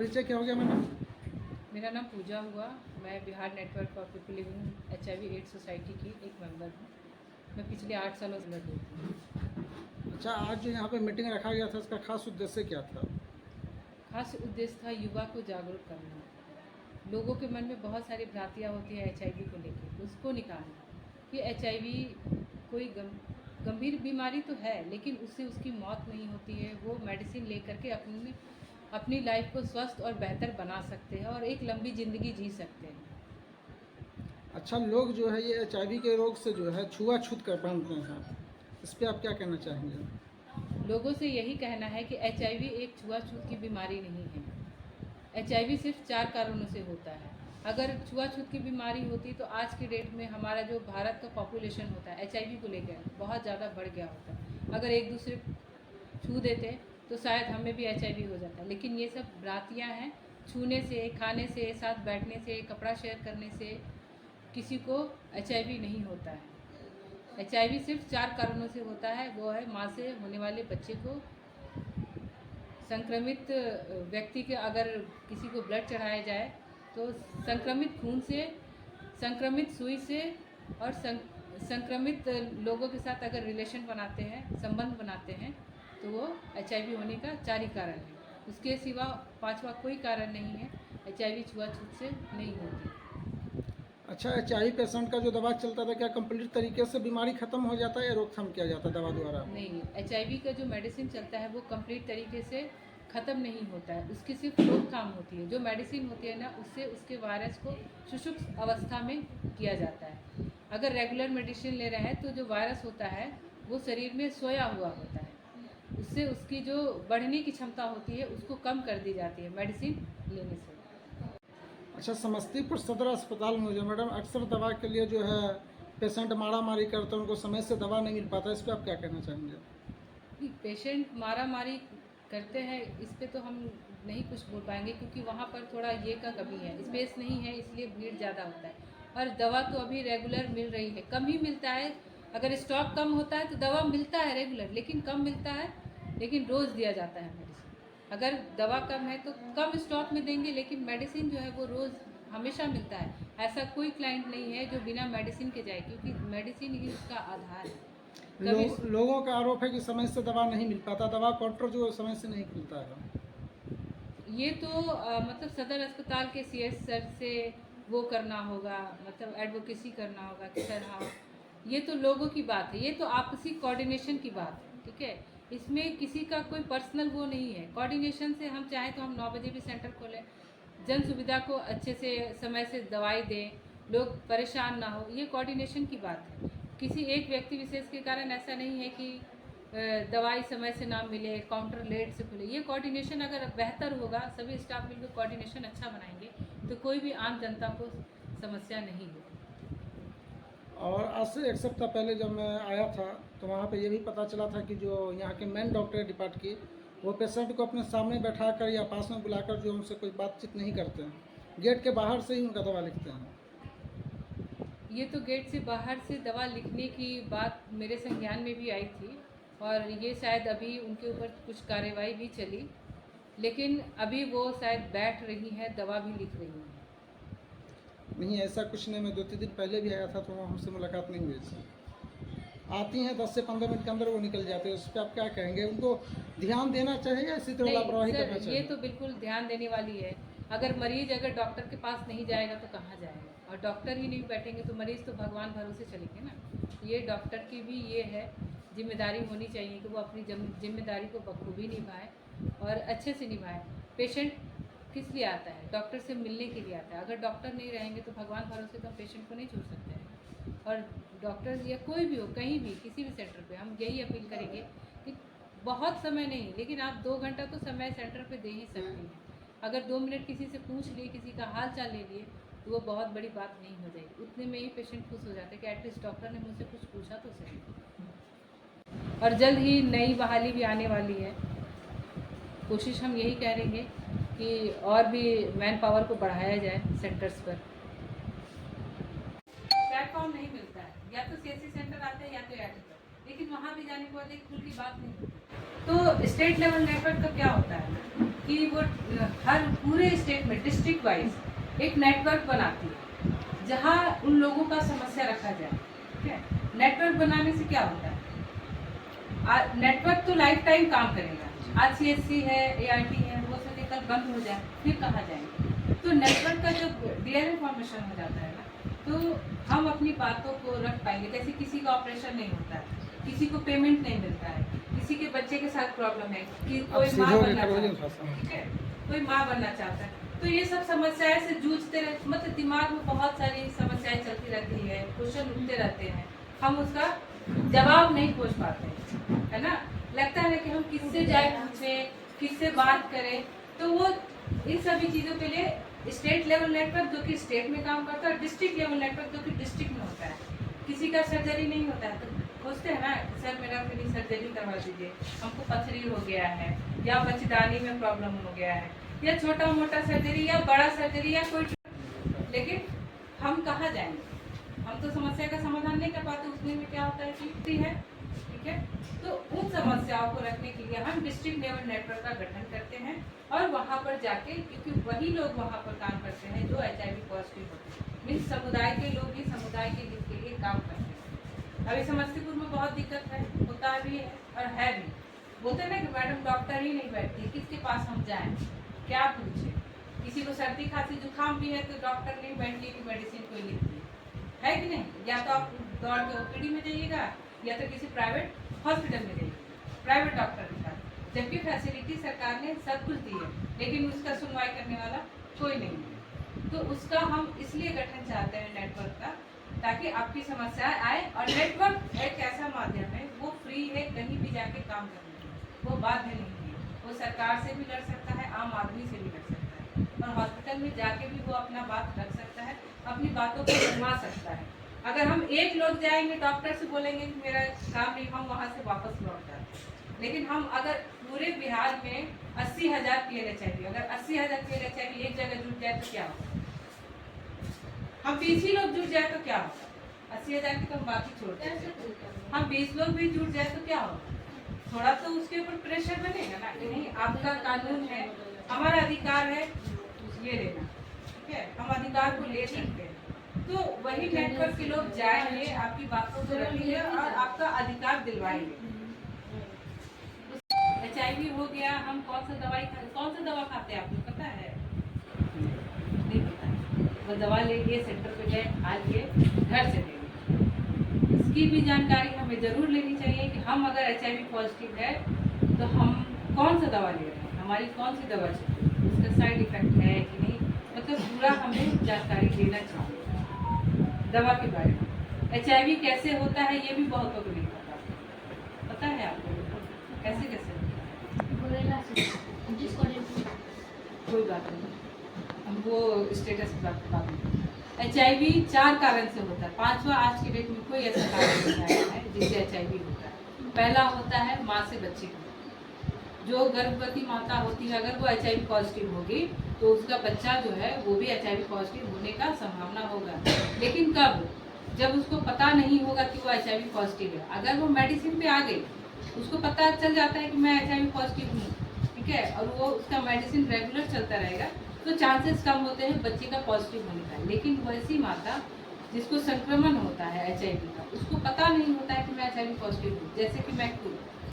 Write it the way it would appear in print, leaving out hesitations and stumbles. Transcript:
परिचय क्या हो गया मैडम? मेरा नाम पूजा हुआ। मैं Bihar network for people living HIV AIDS society की एक मेंबर हूँ। मैं पिछले 8 सालों से लड़ रही हूँ। अच्छा, आज जो यहाँ पे मीटिंग रखा गया था, इसका खास उद्देश्य क्या था? खास उद्देश्य था युवा को जागरूक करना। लोगों के मन में बहुत सारी भ्रांतियाँ होती है HIV को लेकर, उसको निकालना कि HIV कोई गंभीर बीमारी तो है, लेकिन उससे उसकी मौत नहीं होती है। वो मेडिसिन ले करके अपनी लाइफ को स्वस्थ और बेहतर बना सकते हैं और एक लंबी ज़िंदगी जी सकते हैं। अच्छा, लोग जो है ये HIV के रोग से जो है छुआछूत कर पाते हैं, इस पर आप क्या कहना चाहेंगे? लोगों से यही कहना है कि HIV एक छुआछूत की बीमारी नहीं है। HIV सिर्फ 4 कारणों से होता है। अगर छुआछूत की बीमारी होती तो आज की डेट में हमारा जो भारत का पॉपुलेशन होता है HIV को लेकर बहुत ज़्यादा बढ़ गया होता। अगर एक दूसरे छू देते तो शायद हमें भी HIV हो जाता। लेकिन ये सब भ्रांतियाँ हैं। छूने से, खाने से, साथ बैठने से, कपड़ा शेयर करने से किसी को HIV नहीं होता है। HIV सिर्फ 4 कारणों से होता है। वो है माँ से होने वाले बच्चे को, संक्रमित व्यक्ति के अगर किसी को ब्लड चढ़ाया जाए तो संक्रमित खून से, संक्रमित सुई से और संक्रमित लोगों के साथ अगर रिलेशन बनाते हैं, संबंध बनाते हैं, तो वो HIV होने का 4 ही कारण है। उसके सिवा 5वां कोई कारण नहीं है। HIV छुआछूत से नहीं होती। अच्छा, HIV पेशेंट का जो दवा चलता था, क्या कंप्लीट तरीके से बीमारी खत्म हो जाता है या रोकथाम किया जाता है दवा द्वारा? नहीं, HIV का जो मेडिसिन चलता है वो कंप्लीट तरीके से ख़त्म नहीं होता है। उसकी सिर्फ रोकथाम होती है। जो मेडिसिन होती है ना, उससे उसके वायरस को शुष्क अवस्था में किया जाता है। अगर रेगुलर मेडिसिन ले रहे हैं तो जो वायरस होता है वो शरीर में सोया हुआ होता है। उससे उसकी जो बढ़ने की क्षमता होती है उसको कम कर दी जाती है मेडिसिन लेने से। अच्छा, समस्तीपुर सदर अस्पताल में जो मैडम अक्सर दवा के लिए जो है पेशेंट मारा मारी करते हैं, उनको समय से दवा नहीं मिल पाता, इस पर आप क्या कहना चाहेंगे? पेशेंट मारा मारी करते हैं, इस पे तो हम नहीं कुछ बोल पाएंगे क्योंकि वहाँ पर थोड़ा ये का कमी है, स्पेस नहीं है, इसलिए भीड़ ज़्यादा होता है। और दवा तो अभी रेगुलर मिल रही है, कम ही मिलता है। अगर स्टॉक कम होता है तो दवा मिलता है रेगुलर, लेकिन कम मिलता है, लेकिन रोज़ दिया जाता है मेडिसिन। अगर दवा कम है तो कम स्टॉक में देंगे, लेकिन मेडिसिन जो है वो रोज़ हमेशा मिलता है। ऐसा कोई क्लाइंट नहीं है जो बिना मेडिसिन के जाए, क्योंकि मेडिसिन ही उसका आधार है। लोगों का आरोप है कि समय से दवा नहीं मिल पाता, दवा काउंटर जो समय से नहीं खुलता है। ये तो मतलब सदर अस्पताल के CS सर से वो करना होगा, मतलब एडवोकेसी करना होगा कि सर हाँ, ये तो लोगों की बात है, ये तो आपसी कोऑर्डिनेशन की बात है, ठीक है। इसमें किसी का कोई पर्सनल वो नहीं है। कोऑर्डिनेशन से हम चाहें तो हम 9 बजे भी सेंटर खोलें, जन सुविधा को अच्छे से समय से दवाई दें, लोग परेशान ना हो, ये कोऑर्डिनेशन की बात है। किसी एक व्यक्ति विशेष के कारण ऐसा नहीं है कि दवाई समय से ना मिले, काउंटर लेट से खुले। ये कोऑर्डिनेशन अगर बेहतर होगा, सभी स्टाफ मिलकर कोऑर्डिनेशन अच्छा बनाएंगे तो कोई भी आम जनता को समस्या नहीं होगी। और आज से 1 सप्ताह पहले जब मैं आया था तो वहाँ पे ये भी पता चला था कि जो यहाँ के मेन डॉक्टर डिपार्ट की, वो पेशेंट को अपने सामने बैठा कर या पास में बुलाकर जो उनसे कोई बातचीत नहीं करते हैं, गेट के बाहर से ही उनका दवा लिखते हैं। ये तो गेट से बाहर से दवा लिखने की बात मेरे संज्ञान में भी आई थी, और ये शायद अभी उनके ऊपर कुछ कार्रवाई भी चली, लेकिन अभी वो शायद बैठ रही हैं, दवा भी लिख रही हैं। नहीं, ऐसा कुछ नहीं। मैं 2-3 दिन पहले भी आया था तो वहाँ हमसे मुलाकात नहीं हुई थी। आती हैं 10 से 15 मिनट के अंदर वो निकल जाते हैं। उस पर आप क्या कहेंगे? उनको ध्यान देना चाहिए या इसी तरह लापरवाही करना सर, चाहिए? ये तो बिल्कुल ध्यान देने वाली है। अगर मरीज अगर डॉक्टर के पास नहीं जाएगा तो कहाँ जाएगा, और डॉक्टर ही नहीं बैठेंगे तो मरीज तो भगवान भरोसे चलेंगे ना। ये डॉक्टर की भी ये है जिम्मेदारी होनी चाहिए कि वो अपनी जिम्मेदारी को बखूबी निभाए और अच्छे से निभाए। पेशेंट किस लिए आता है? डॉक्टर से मिलने के लिए आता है। अगर डॉक्टर नहीं रहेंगे तो भगवान भरोसे तो हम पेशेंट को नहीं छोड़ सकते हैं। और डॉक्टर या कोई भी हो, कहीं भी, किसी भी सेंटर पे हम यही अपील करेंगे कि बहुत समय नहीं, लेकिन आप 2 घंटा तो समय सेंटर पे दे ही सकते हैं। अगर 2 मिनट किसी से पूछ लिए, किसी का हाल चाल ले लिए, तो वो बहुत बड़ी बात नहीं हो जाएगी। उतने में ही पेशेंट खुश हो जाता है कि एटलीस्ट डॉक्टर ने मुझसे कुछ पूछा तो सही। और जल्द ही नई बहाली भी आने वाली है। कोशिश हम यही करेंगे कि और भी मैन पावर को बढ़ाया जाए सेंटर्स पर। प्लेटफॉर्म नहीं मिलता है, या तो CSC सेंटर आते हैं या तो एड पर, लेकिन वहाँ भी जाने के बाद एक खुल की बात नहीं होती। तो स्टेट लेवल नेटवर्क का क्या होता है? कि वो हर पूरे स्टेट में डिस्ट्रिक्ट वाइज एक नेटवर्क बनाती है जहाँ उन लोगों का समस्या रखा जाए। ठीक है, नेटवर्क बनाने से क्या होता है, नेटवर्क तो लाइफ टाइम काम करेगा। आज CSC है, ART है, वो सब कल बंद हो जाए फिर कहाँ जाएंगे। तो नेटवर्क का जब क्लियर इन्फॉर्मेशन हो जाता है ना, तो हम अपनी बातों को रख पाएंगे। जैसे किसी का ऑपरेशन नहीं होता है, किसी को पेमेंट नहीं मिलता है, किसी के बच्चे के साथ प्रॉब्लम है कि कोई माँ बनना चाहता है, ठीक है, कोई माँ बनना चाहता है, तो ये सब समस्याएं से जूझते रहते, मतलब दिमाग में बहुत सारी समस्याएं चलती रहती है, क्वेश्चन उठते रहते हैं, हम उसका जवाब नहीं खोज पाते, है ना। लगता है कि हम किससे जाए पूछें, किससे बात करें। तो वो इन सभी चीज़ों के लिए स्टेट लेवल नेटवर्क जो कि स्टेट में काम करता है, डिस्ट्रिक्ट लेवल नेटवर्क जो कि डिस्ट्रिक्ट में होता है। किसी का सर्जरी नहीं होता है तो खोजते हैं ना, सर मेरा मेरी सर्जरी करवा दीजिए, हमको पथरी हो गया है या बच्चेदानी में प्रॉब्लम हो गया है, या छोटा मोटा सर्जरी या बड़ा सर्जरी या कोई। लेकिन हम कहाँ जाएंगे, हम तो समस्या का समाधान नहीं कर पाते। उसमें में क्या होता है कि है, ठीक है, तो उन समस्याओं को रखने के लिए हम डिस्ट्रिक्ट लेवल नेटवर्क का गठन करते हैं और वहाँ पर जाके, क्योंकि वही लोग वहाँ पर काम करते हैं जो HIV पॉजिटिव होते हैं, मीन्स समुदाय के लोग ही समुदाय के हित के लिए काम करते हैं। अभी समस्तीपुर में बहुत दिक्कत है, होता भी है और है भी। बोलते हैं ना कि मैडम डॉक्टर ही नहीं बैठती, किसके पास हम जाएं, क्या पूछे। किसी को सर्दी खांसी जुकाम भी है तो डॉक्टर नहीं बैठती कि मेडिसिन कोई लिखती है कि नहीं। या तो आप दौड़ के OPD में जाइएगा या तो किसी प्राइवेट हॉस्पिटल में जाइएगा, प्राइवेट डॉक्टर के साथ, जबकि फैसिलिटी सरकार ने सब कुछ दी है, लेकिन उसका सुनवाई करने वाला कोई नहीं है। तो उसका हम इसलिए गठन चाहते हैं नेटवर्क का, ताकि आपकी समस्याएं आए। और नेटवर्क एक ऐसा माध्यम है, वो फ्री है, कहीं भी जाके काम करने में, वो बाध्य नहीं है। वो सरकार से भी लड़ सकता है, आम आदमी से भी लड़ सकता है, और हॉस्पिटल में जाके भी वो अपना बात रख सकता है, अपनी बातों को मनवा सकता है। अगर हम एक लोग जाएंगे डॉक्टर से बोलेंगे कि मेरा काम नहीं, हम वहाँ से वापस लौट जाते हैं। लेकिन हम अगर पूरे बिहार में 80,000 PL HIV, अगर 80,000 PL HIV एक जगह जुट जाए तो क्या होगा, हम 20 ही लोग जुट जाए तो क्या होगा। 80,000 की तो हम बाकी छोड़ते हैं, हम 20 लोग भी जुट जाए तो क्या होगा। थोड़ा तो उसके ऊपर प्रेशर बनेगा ना कि नहीं, आपका कानून है, हमारा अधिकार है ये लेना, ठीक है, हम अधिकार को ले सकते हैं। तो वही नेटवर्क के लोग जाएंगे, आपकी बातों को रखेंगे और आपका अधिकार दिलवाएंगे। HIV हो गया, हम कौन सा दवा खाते हैं आपको पता है? नहीं पता है। वो दवा लेंगे, सेंटर पे गए, आज ये घर से लेंगे। इसकी भी जानकारी हमें जरूर लेनी चाहिए कि हम अगर HIV पॉजिटिव है तो हम कौन सा दवा ले रहे हैं, हमारी कौन सी दवा चाहिए, उसका साइड इफेक्ट है कि नहीं, मतलब पूरा हमें जानकारी लेना चाहिए दवा के बारे में। HIV कैसे होता है ये भी बहुतों को नहीं पता है आपको, कैसे होता है? कोई बात नहीं, हम वो स्टेटस की बात नहीं। HIV 4 कारण से होता है, 5वां आज की डेट में कोई ऐसा कारण नहीं आया है जिससे HIV होता है। पहला होता है माँ से बच्चे को, जो गर्भवती माता होती है अगर वो HIV पॉजिटिव होगी तो उसका बच्चा जो है वो भी HIV पॉजिटिव होने का संभावना होगा। लेकिन कब, जब उसको पता नहीं होगा कि वो HIV पॉजिटिव है। अगर वो मेडिसिन पे आ गई, उसको पता चल जाता है कि मैं HIV पॉजिटिव हूँ, ठीक है, और वो उसका मेडिसिन रेगुलर चलता रहेगा, तो चांसेस कम होते हैं बच्चे का पॉजिटिव होने का। लेकिन वैसी माता जिसको संक्रमण होता है HIV का, उसको पता नहीं होता है कि मैं HIV पॉजिटिव हूँ, जैसे कि मैं खुद,